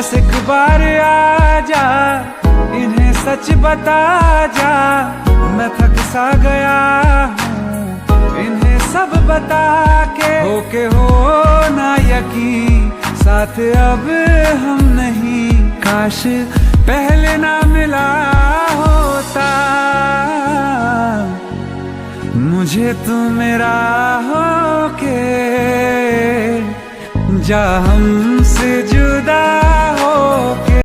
बस एक बार आजा, इन्हें सच बता जा, मैं थक सा गया हूँ इन्हें सब बता के। होके हो ना यकीन, साथ अब हम नहीं, काश पहले ना मिला होता, मुझे तू मेरा होके जा हमसे जुदा।